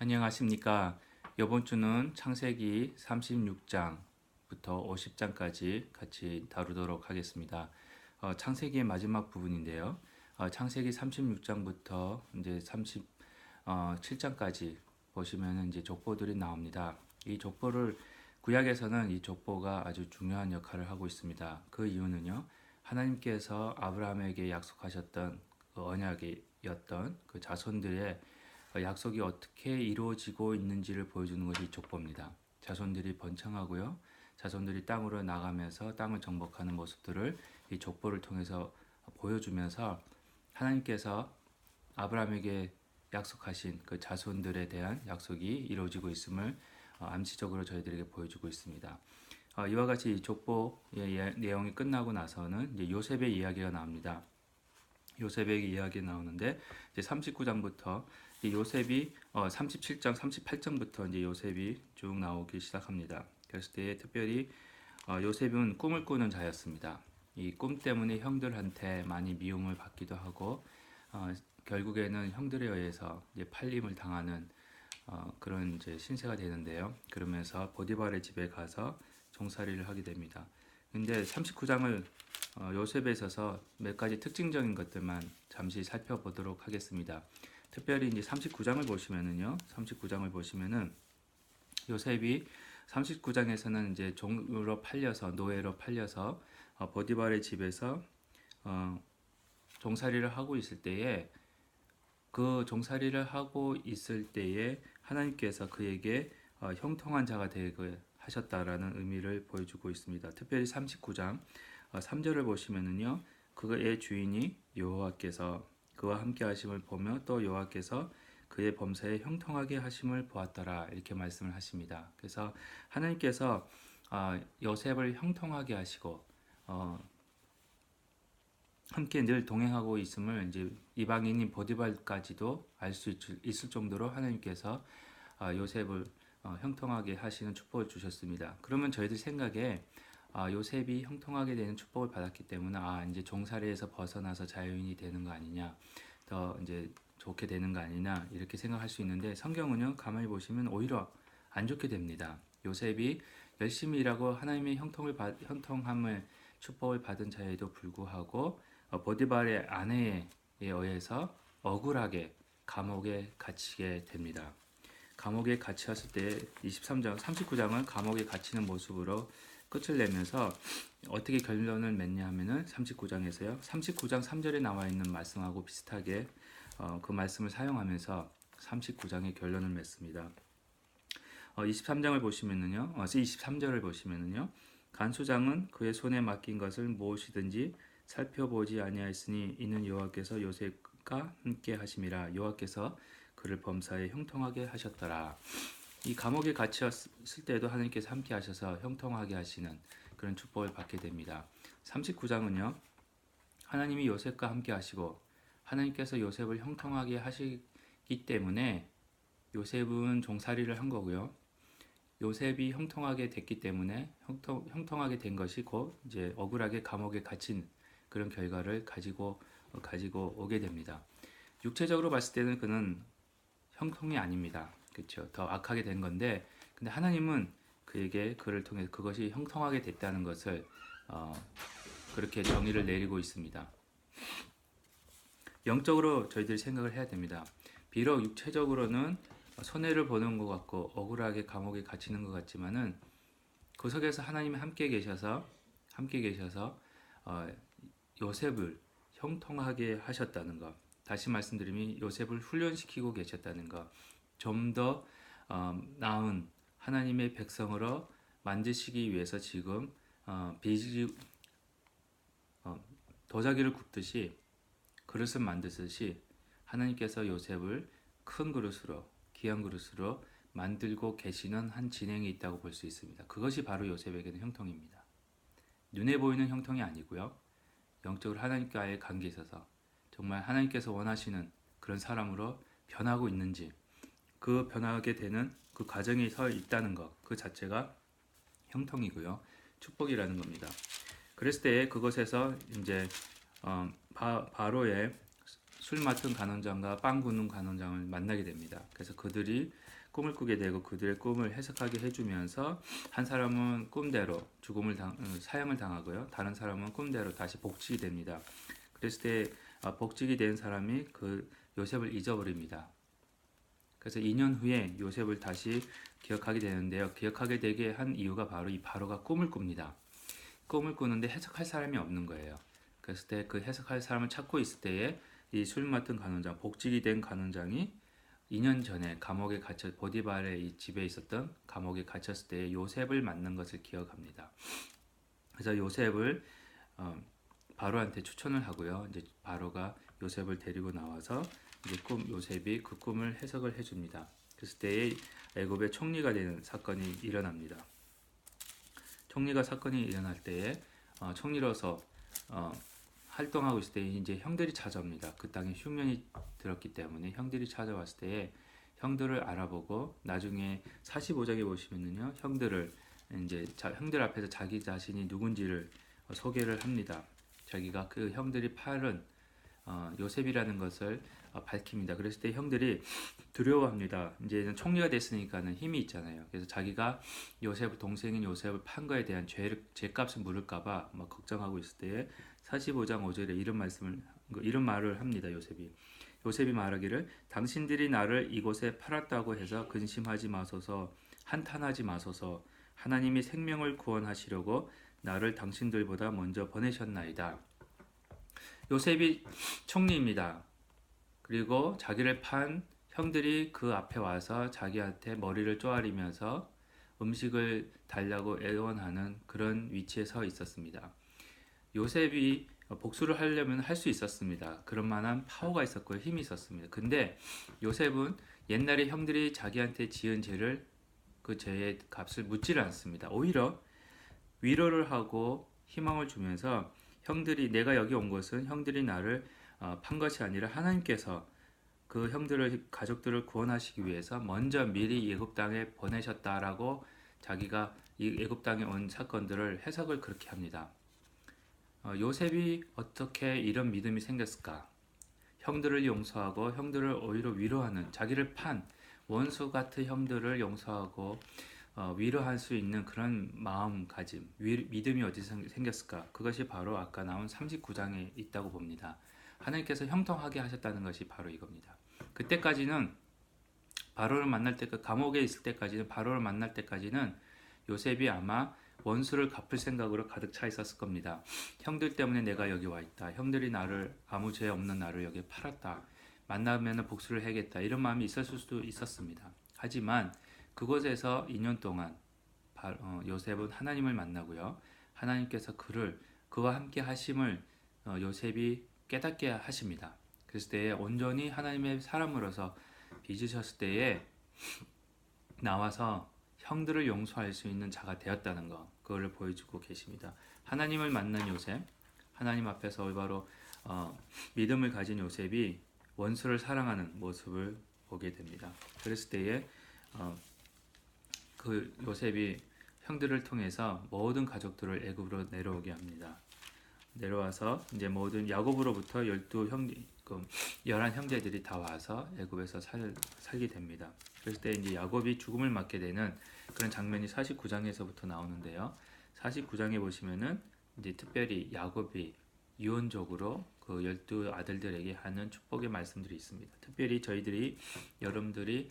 안녕하십니까. 이번 주는 창세기 36장부터 50장까지 같이 다루도록 하겠습니다. 창세기의 마지막 부분인데요. 창세기 36장부터 이제 37장까지 보시면 이제 족보들이 나옵니다. 이 족보를 구약에서는 이 족보가 아주 중요한 역할을 하고 있습니다. 그 이유는요. 하나님께서 아브라함에게 약속하셨던 그 언약이었던 그 자손들의 약속이 어떻게 이루어지고 있는지를 보여주는 것이 족보입니다. 자손들이 번창하고요. 자손들이 땅으로 나가면서 땅을 정복하는 모습들을 이 족보를 통해서 보여주면서 하나님께서 아브라함에게 약속하신 그 자손들에 대한 약속이 이루어지고 있음을 암시적으로 저희들에게 보여주고 있습니다. 이와 같이 이 족보의 내용이 끝나고 나서는 이제 요셉의 이야기가 나옵니다. 요셉의 이야기 나오는데 이제 39장부터 요셉이 37장, 38장부터 이제 요셉이 쭉 나오기 시작합니다. 그랬을 때 특별히 요셉은 꿈을 꾸는 자였습니다. 이 꿈 때문에 형들한테 많이 미움을 받기도 하고 결국에는 형들에 의해서 이제 팔림을 당하는 그런 이제 신세가 되는데요. 그러면서 보디발의 집에 가서 종살이를 하게 됩니다. 근데 39장을 요셉에 있어서 몇 가지 특징적인 것들만 잠시 살펴보도록 하겠습니다. 특별히 이제 39장을 보시면은요. 39장을 보시면은 요셉이 39장에서는 이제 종으로 팔려서 노예로 팔려서 보디발의 집에서 종살이를 하고 있을 때에 그 종살이를 하고 있을 때에 하나님께서 그에게 형통한 자가 되게 하셨다라는 의미를 보여주고 있습니다. 특별히 39장 3절을 보시면은요. 그의 주인이 여호와께서 그와 함께 하심을 보며 또 여호와께서 그의 범사에 형통하게 하심을 보았더라 이렇게 말씀을 하십니다. 그래서 하나님께서 요셉을 형통하게 하시고 함께 늘 동행하고 있음을 이제 이방인인 보디발까지도 알 수 있을 정도로 하나님께서 요셉을 형통하게 하시는 축복을 주셨습니다. 그러면 저희들 생각에 요셉이 형통하게 되는 축복을 받았기 때문에 이제 종살이에서 벗어나서 자유인이 되는 거 아니냐, 더 이제 좋게 되는 거 아니냐 이렇게 생각할 수 있는데 성경은요 가만히 보시면 오히려 안 좋게 됩니다. 요셉이 열심히 일하고 하나님의 형통함을 축복을 받은 자에도 불구하고 보디발의 아내에 의해서 억울하게 감옥에 갇히게 됩니다. 감옥에 갇혔을 때 23장, 39장은 감옥에 갇히는 모습으로 끝을 내면서 어떻게 결론을 맺냐 하면은 39장에서요. 39장 3절에 나와 있는 말씀하고 비슷하게 그 말씀을 사용하면서 39장의 결론을 맺습니다. 23장을 보시면은요. 23절을 보시면은요. 간수장은 그의 손에 맡긴 것을 무엇이든지 살펴보지 아니하였으니 이는 여호와께서 요셉과 함께 하심이라 여호와께서 그를 범사에 형통하게 하셨더라. 이 감옥에 갇혔을 때도 하나님께서 함께 하셔서 형통하게 하시는 그런 축복을 받게 됩니다. 39장은요. 하나님이 요셉과 함께 하시고 하나님께서 요셉을 형통하게 하시기 때문에 요셉은 종살이를 한 거고요. 요셉이 형통하게 됐기 때문에 형통하게 된 것이 곧 이제 억울하게 감옥에 갇힌 그런 결과를 가지고 오게 됩니다. 육체적으로 봤을 때는 그는 형통이 아닙니다. 그렇죠? 더 악하게 된 건데, 근데 하나님은 그를 통해 그것이 형통하게 됐다는 것을 그렇게 정의를 내리고 있습니다. 영적으로 저희들이 생각을 해야 됩니다. 비록 육체적으로는 손해를 보는 것 같고 억울하게 감옥에 갇히는 것 같지만은 그 속에서 하나님이 함께 계셔서 요셉을 형통하게 하셨다는 것. 다시 말씀드리면 요셉을 훈련시키고 계셨다는 것. 좀 더 나은 하나님의 백성으로 만드시기 위해서 지금 도자기를 굽듯이 그릇을 만드듯이 하나님께서 요셉을 큰 그릇으로 귀한 그릇으로 만들고 계시는 한 진행이 있다고 볼 수 있습니다. 그것이 바로 요셉에게는 형통입니다. 눈에 보이는 형통이 아니고요. 영적으로 하나님과의 관계에 있어서 정말 하나님께서 원하시는 그런 사람으로 변하고 있는지 그 변하게 되는 그 과정에 서 있다는 것 그 자체가 형통이고요. 축복이라는 겁니다. 그랬을 때 그것에서 이제 바로의 술 맡은 간원장과 빵 굽는 간원장을 만나게 됩니다. 그래서 그들이 꿈을 꾸게 되고 그들의 꿈을 해석하게 해주면서 한 사람은 꿈대로 사형을 당하고요. 다른 사람은 꿈대로 다시 복직이 됩니다. 그랬을 때 복직이 된 사람이 그 요셉을 잊어버립니다. 그래서 2년 후에 요셉을 다시 기억하게 되는데요. 기억하게 되게 한 이유가 바로 이 바로가 꿈을 꿉니다. 꿈을 꾸는데 해석할 사람이 없는 거예요. 그랬을 때 그 해석할 사람을 찾고 있을 때에 이 술 맡은 간원장, 복직이 된 간원장이 2년 전에 감옥에 갇혀 보디발의 이 집에 있었던 감옥에 갇혔을 때 요셉을 만난 것을 기억합니다. 그래서 요셉을 바로한테 추천을 하고요. 이제 바로가 요셉을 데리고 나와서 이제 요셉이 그 꿈을 해석을 해줍니다. 그랬을 때에 애굽의 총리가 되는 사건이 일어납니다. 총리가 사건이 일어날 때에 총리로서 활동하고 있을 때 이제 형들이 찾아옵니다. 그 땅에 흉년이 들었기 때문에 형들이 찾아왔을 때에 형들을 알아보고 나중에 45장에 보시면은요 형들을 이제 형들 앞에서 자기 자신이 누군지를 소개를 합니다. 자기가 그 형들이 팔은 요셉이라는 것을 밝힙니다. 그랬을 때 형들이 두려워합니다. 이제는 총리가 됐으니까는 힘이 있잖아요. 그래서 자기가 동생인 요셉을 판 거에 대한 죄값을 물을까봐 막 걱정하고 있을 때에 45장 5절에 이런 말을 합니다. 요셉이 말하기를 당신들이 나를 이곳에 팔았다고 해서 근심하지 마소서, 한탄하지 마소서. 하나님이 생명을 구원하시려고 나를 당신들보다 먼저 보내셨나이다. 요셉이 총리입니다. 그리고 자기를 판 형들이 그 앞에 와서 자기한테 머리를 쪼아리면서 음식을 달라고 애원하는 그런 위치에 서 있었습니다. 요셉이 복수를 하려면 할 수 있었습니다. 그런 만한 파워가 있었고요. 힘이 있었습니다. 근데 요셉은 옛날에 형들이 자기한테 지은 죄를 그 죄의 값을 묻지를 않습니다. 오히려 위로를 하고 희망을 주면서 내가 여기 온 것은 형들이 나를 판 것이 아니라 하나님께서 그 가족들을 구원하시기 위해서 먼저 미리 애굽 땅에 보내셨다라고 자기가 이 애굽 땅에 온 사건들을 해석을 그렇게 합니다. 요셉이 어떻게 이런 믿음이 생겼을까? 형들을 용서하고 형들을 오히려 위로하는 자기를 판 원수 같은 형들을 용서하고 위로할 수 있는 그런 마음가짐, 믿음이 어디서 생겼을까? 그것이 바로 아까 나온 39장에 있다고 봅니다. 하나님께서 형통하게 하셨다는 것이 바로 이겁니다. 그때까지는 바로를 만날 때, 감옥에 있을 때까지는 바로를 만날 때까지는 요셉이 아마 원수를 갚을 생각으로 가득 차 있었을 겁니다. 형들 때문에 내가 여기 와 있다. 형들이 아무 죄 없는 나를 여기 팔았다. 만나면 복수를 해야겠다. 이런 마음이 있었을 수도 있었습니다. 하지만 그곳에서 2년 동안 요셉은 하나님을 만나고요. 하나님께서 그와 함께 하심을 요셉이 깨닫게 하십니다. 그랬을 때에 온전히 하나님의 사람으로서 빚으셨을 때에 나와서 형들을 용서할 수 있는 자가 되었다는 것, 그걸 보여주고 계십니다. 하나님을 만난 요셉, 하나님 앞에서 바로 믿음을 가진 요셉이 원수를 사랑하는 모습을 보게 됩니다. 그랬을 때에 그 요셉이 형들을 통해서 모든 가족들을 애굽으로 내려오게 합니다. 내려와서 이제 모든 야곱으로부터 11 형제들이 다 와서 애굽에서 살게 됩니다. 그랬을 때 이제 야곱이 죽음을 맞게 되는 그런 장면이 49장에서부터 나오는데요. 49장에 보시면은 이제 특별히 야곱이 유언적으로 그 12 아들들에게 하는 축복의 말씀들이 있습니다. 특별히 여러분들이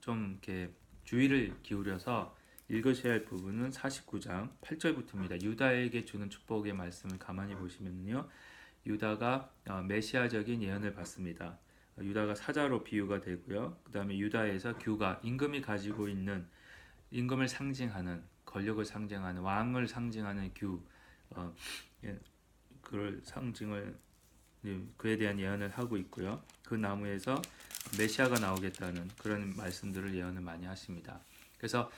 좀 이렇게 주의를 기울여서 읽으셔야 할 부분은 49장 8절부터입니다. 유다에게 주는 축복의 말씀을 가만히 보시면요. 유다가 메시아적인 예언을 받습니다. 유다가 사자로 비유가 되고요. 그 다음에 유다에서 임금이 가지고 있는 임금을 상징하는 권력을 상징하는 왕을 상징하는 그에 대한 예언을 하고 있고요. 그 나무에서 메시아가 나오겠다는 그런 말씀들을 예언을 많이 하십니다. 그래서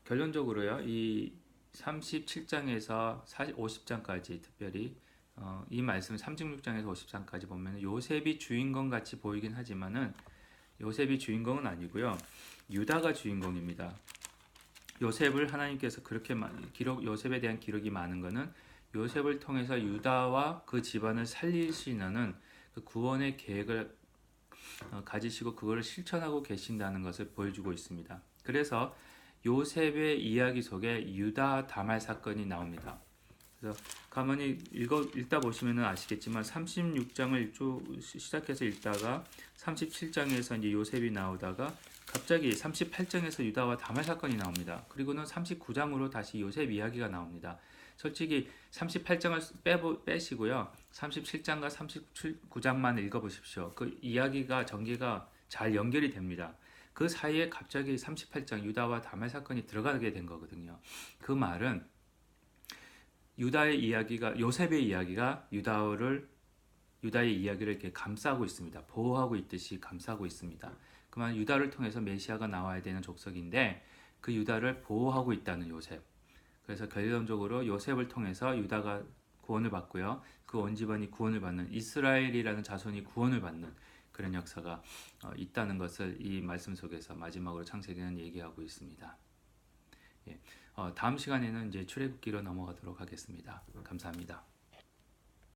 결론적으로요, 이 37장에서 50장까지 특별히 이 말씀 36장에서 50장까지 보면 요셉이 주인공 같이 보이긴 하지만은 요셉이 주인공은 아니고요, 유다가 주인공입니다. 요셉을 하나님께서 그렇게 요셉에 대한 기록이 많은 것은 요셉을 통해서 유다와 그 집안을 살리시는 그 구원의 계획을 가지시고 그거를 실천하고 계신다는 것을 보여주고 있습니다. 그래서 요셉의 이야기 속에 유다 다말 사건이 나옵니다. 그래서 가만히 읽다 보시면 아시겠지만 36장을 시작해서 읽다가 37장에서 이제 요셉이 나오다가 갑자기 38장에서 유다와 다말 사건이 나옵니다. 그리고는 39장으로 다시 요셉 이야기가 나옵니다. 솔직히 38장을 빼시고요. 37장과 39장만 읽어보십시오. 그 이야기가 전개가 잘 연결이 됩니다. 그 사이에 갑자기 38장 유다와 다말 사건이 들어가게 된 거거든요. 그 말은 요셉의 이야기가 유다의 이야기를 이렇게 감싸고 있습니다. 보호하고 있듯이 감싸고 있습니다. 그만 유다를 통해서 메시아가 나와야 되는 족속인데 그 유다를 보호하고 있다는 요셉. 그래서 결론적으로 요셉을 통해서 유다가 구원을 받고요. 그 온 집안이 구원을 받는 이스라엘이라는 자손이 구원을 받는 그런 역사가 있다는 것을 이 말씀 속에서 마지막으로 창세기는 얘기하고 있습니다. 예. 다음 시간에는 이제 출애굽기로 넘어가도록 하겠습니다. 감사합니다.